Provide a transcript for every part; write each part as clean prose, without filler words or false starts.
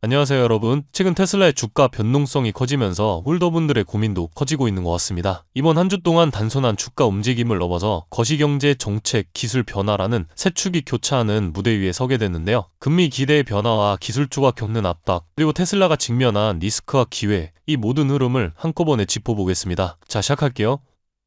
안녕하세요 여러분. 최근 테슬라의 주가 변동성이 커지면서 홀더분들의 고민도 커지고 있는 것 같습니다. 이번 한 주 동안 단순한 주가 움직임을 넘어서 거시경제, 정책, 기술 변화라는 세 축이 교차하는 무대 위에 서게 됐는데요. 금리 기대의 변화와 기술주가 겪는 압박, 그리고 테슬라가 직면한 리스크와 기회, 이 모든 흐름을 한꺼번에 짚어보겠습니다. 자, 시작할게요.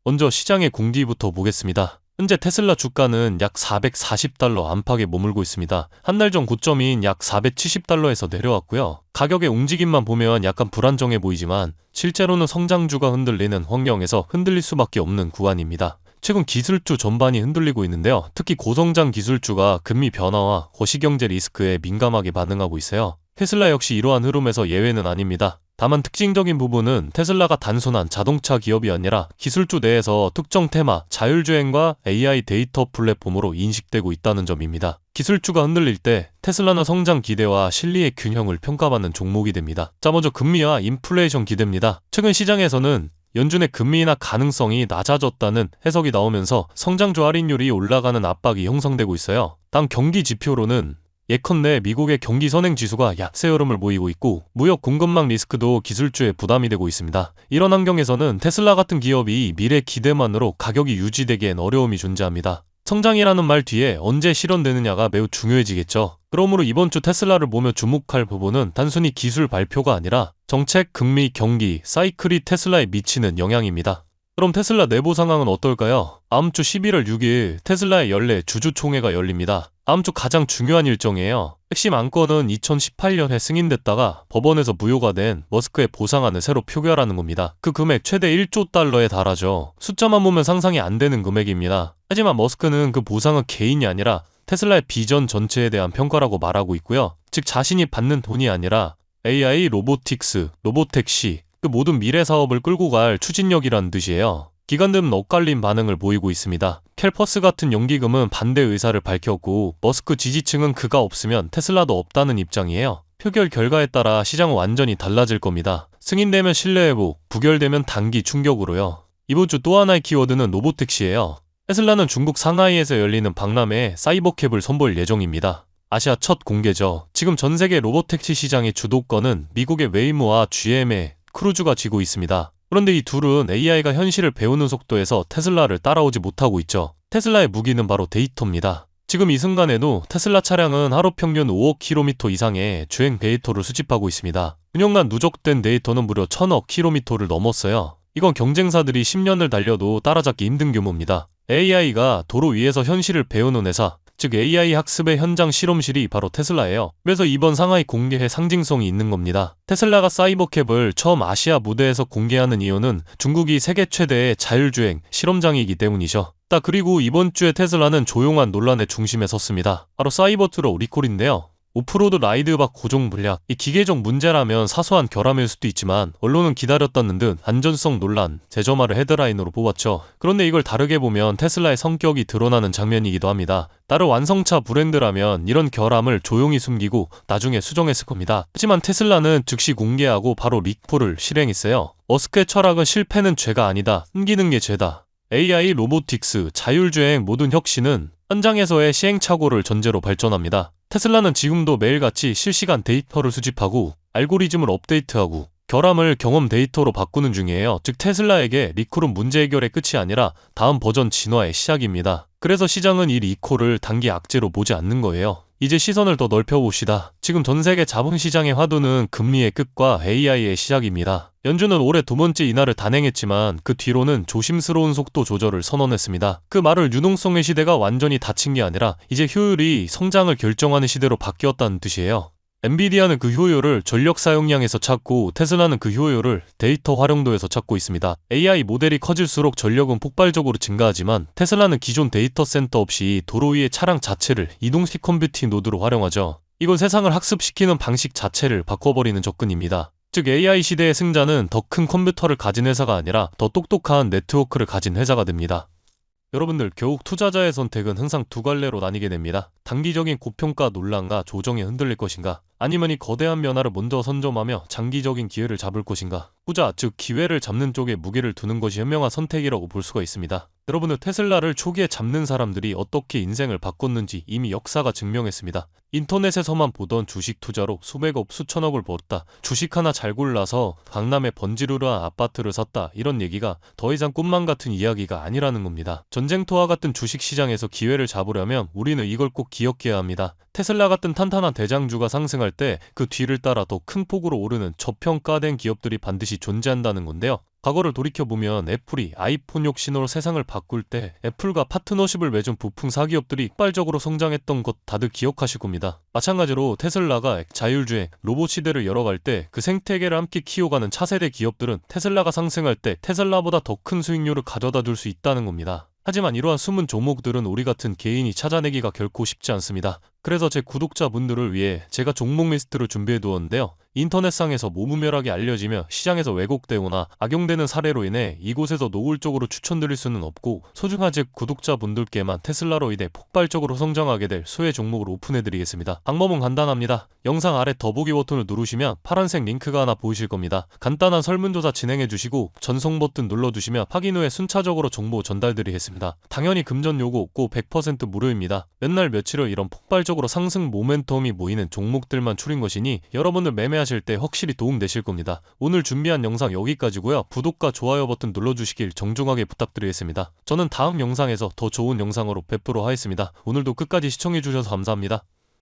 먼저 시장의 공기부터 보겠습니다. 현재 테슬라 주가는 약 440달러 안팎에 머물고 있습니다. 한 달 전 고점인 약 470달러에서 내려왔고요. 가격의 움직임만 보면 약간 불안정해 보이지만 실제로는 성장주가 흔들리는 환경에서 흔들릴 수밖에 없는 구간입니다. 최근 기술주 전반이 흔들리고 있는데요. 특히 고성장 기술주가 금리 변화와 거시경제 리스크에 민감하게 반응하고 있어요. 테슬라 역시 이러한 흐름에서 예외는 아닙니다. 다만 특징적인 부분은 테슬라가 단순한 자동차 기업이 아니라 기술주 내에서 특정 테마, 자율주행과 AI 데이터 플랫폼으로 인식되고 있다는 점입니다. 기술주가 흔들릴 때 테슬라는 성장 기대와 실리의 균형을 평가받는 종목이 됩니다. 자, 먼저 금리와 인플레이션 기대입니다. 최근 시장에서는 연준의 금리 인하 가능성이 낮아졌다는 해석이 나오면서 성장주 할인율이 올라가는 압박이 형성되고 있어요. 당 경기 지표로는 예컨대 미국의 경기 선행 지수가 약세 흐름을 보이고 있고 무역 공급망 리스크도 기술주에 부담이 되고 있습니다. 이런 환경에서는 테슬라 같은 기업이 미래 기대만으로 가격이 유지되기엔 어려움이 존재합니다. 성장이라는 말 뒤에 언제 실현되느냐가 매우 중요해지겠죠. 그러므로 이번 주 테슬라를 보며 주목할 부분은 단순히 기술 발표가 아니라 정책, 금리, 경기, 사이클이 테슬라에 미치는 영향입니다. 그럼 테슬라 내부 상황은 어떨까요? 다음 주 11월 6일 테슬라의 연례 주주총회가 열립니다. 다음 주 가장 중요한 일정이에요. 핵심 안건은 2018년에 승인됐다가 법원에서 무효가 된 머스크의 보상안을 새로 표결하는 겁니다. 그 금액 최대 1조 달러에 달하죠. 숫자만 보면 상상이 안 되는 금액입니다. 하지만 머스크는 그 보상은 개인이 아니라 테슬라의 비전 전체에 대한 평가라고 말하고 있고요. 즉 자신이 받는 돈이 아니라 AI, 로보틱스, 로보택시, 그 모든 미래 사업을 끌고 갈 추진력이라는 뜻이에요. 기관들은 엇갈린 반응을 보이고 있습니다. 캘퍼스 같은 연기금은 반대 의사를 밝혔고 머스크 지지층은 그가 없으면 테슬라도 없다는 입장이에요. 표결 결과에 따라 시장은 완전히 달라질 겁니다. 승인되면 신뢰 회복, 부결되면 단기 충격으로요. 이번 주 또 하나의 키워드는 로보택시예요. 테슬라는 중국 상하이에서 열리는 박람회에 사이버캡을 선보일 예정입니다. 아시아 첫 공개죠. 지금 전 세계 로보택시 시장의 주도권은 미국의 웨이모와 GM의 크루즈가 쥐고 있습니다. 그런데 이 둘은 AI가 현실을 배우는 속도에서 테슬라를 따라오지 못하고 있죠. 테슬라의 무기는 바로 데이터입니다. 지금 이 순간에도 테슬라 차량은 하루 평균 5억 킬로미터 이상의 주행 데이터를 수집하고 있습니다. 운영난 누적된 데이터는 무려 1000억 킬로미터를 넘었어요. 이건 경쟁사들이 10년을 달려도 따라잡기 힘든 규모입니다. AI가 도로 위에서 현실을 배우는 회사, 즉 AI 학습의 현장 실험실이 바로 테슬라예요. 그래서 이번 상하이 공개에 상징성이 있는 겁니다. 테슬라가 사이버캡을 처음 아시아 무대에서 공개하는 이유는 중국이 세계 최대의 자율주행 실험장이기 때문이죠. 그리고 이번 주에 테슬라는 조용한 논란의 중심에 섰습니다. 바로 사이버트럭 리콜인데요. 오프로드 라이드박 고정 불량, 이 기계적 문제라면 사소한 결함일 수도 있지만 언론은 기다렸다는 듯 안전성 논란, 재점화를 헤드라인으로 뽑았죠. 그런데 이걸 다르게 보면 테슬라의 성격이 드러나는 장면이기도 합니다. 다른 완성차 브랜드라면 이런 결함을 조용히 숨기고 나중에 수정했을 겁니다. 하지만 테슬라는 즉시 공개하고 바로 리콜을 실행했어요. 머스크의 철학은 실패는 죄가 아니다, 숨기는 게 죄다. AI, 로보틱스, 자율주행 모든 혁신은 현장에서의 시행착오를 전제로 발전합니다. 테슬라는 지금도 매일같이 실시간 데이터를 수집하고 알고리즘을 업데이트하고 결함을 경험 데이터로 바꾸는 중이에요. 즉 테슬라에게 리콜은 문제 해결의 끝이 아니라 다음 버전 진화의 시작입니다. 그래서 시장은 이 리콜을 단기 악재로 보지 않는 거예요. 이제 시선을 더 넓혀봅시다. 지금 전세계 자본시장의 화두는 금리의 끝과 AI의 시작입니다. 연준은 올해 두 번째 인하를 단행했지만 그 뒤로는 조심스러운 속도 조절을 선언했습니다. 그 말을 유동성의 시대가 완전히 닫힌 게 아니라 이제 효율이 성장을 결정하는 시대로 바뀌었다는 뜻이에요. 엔비디아는 그 효율을 전력 사용량에서 찾고 테슬라는 그 효율을 데이터 활용도에서 찾고 있습니다. AI 모델이 커질수록 전력은 폭발적으로 증가하지만 테슬라는 기존 데이터 센터 없이 도로 위의 차량 자체를 이동식 컴퓨팅 노드로 활용하죠. 이건 세상을 학습시키는 방식 자체를 바꿔버리는 접근입니다. 즉 AI 시대의 승자는 더 큰 컴퓨터를 가진 회사가 아니라 더 똑똑한 네트워크를 가진 회사가 됩니다. 여러분들, 결국 투자자의 선택은 항상 두 갈래로 나뉘게 됩니다. 단기적인 고평가 논란과 조정에 흔들릴 것인가, 아니면 이 거대한 변화를 먼저 선점하며 장기적인 기회를 잡을 것인가? 후자, 즉 기회를 잡는 쪽에 무게를 두는 것이 현명한 선택이라고 볼 수가 있습니다. 여러분은 테슬라를 초기에 잡는 사람들이 어떻게 인생을 바꿨는지 이미 역사가 증명했습니다. 인터넷에서만 보던 주식 투자로 수백억, 수천억을 벌었다. 주식 하나 잘 골라서 강남에 번지르르한 아파트를 샀다. 이런 얘기가 더 이상 꿈만 같은 이야기가 아니라는 겁니다. 전쟁터와 같은 주식 시장에서 기회를 잡으려면 우리는 이걸 꼭 기억해야 합니다. 테슬라 같은 탄탄한 대장주가 상승할 때 그 뒤를 따라 더 큰 폭으로 오르는 저평가된 기업들이 반드시 존재한다는 건데요. 과거를 돌이켜보면 애플이 아이폰 혁신으로 세상을 바꿀 때 애플과 파트너십을 맺은 부품 사기업들이 폭발적으로 성장했던 것 다들 기억하실 겁니다. 마찬가지로 테슬라가 자율주행, 로봇 시대를 열어갈 때 그 생태계를 함께 키워가는 차세대 기업들은 테슬라가 상승할 때 테슬라보다 더 큰 수익률을 가져다 줄 수 있다는 겁니다. 하지만 이러한 숨은 종목들은 우리 같은 개인이 찾아내기가 결코 쉽지 않습니다. 그래서 제 구독자분들을 위해 제가 종목 리스트를 준비해 두었는데요. 인터넷상에서 모무멸하게 알려지며 시장에서 왜곡되거나 악용되는 사례로 인해 이곳에서 노골적으로 추천드릴 수는 없고, 소중한 제 구독자분들께만 테슬라로 인해 폭발적으로 성장하게 될 수혜 종목을 오픈해드리겠습니다. 방법은 간단합니다. 영상 아래 더보기 버튼을 누르시면 파란색 링크가 하나 보이실 겁니다. 간단한 설문조사 진행해주시고 전송 버튼 눌러주시면 확인 후에 순차적으로 정보 전달드리겠습니다. 당연히 금전 요구 없고 100% 무료입니다. 몇 날 며칠을 이런 폭발적으로 상승 모멘텀이 모이는 종목들만 추린 것이니 여러분들 매매하실 때 확실히 도움되실 겁니다. 오늘 준비한 영상 여기까지고요. 구독과 좋아요 버튼 눌러주시길 정중하게 부탁드리겠습니다. 저는 다음 영상에서 더 좋은 영상으로 뵙도록 하겠습니다. 오늘도 끝까지 시청해주셔서 감사합니다.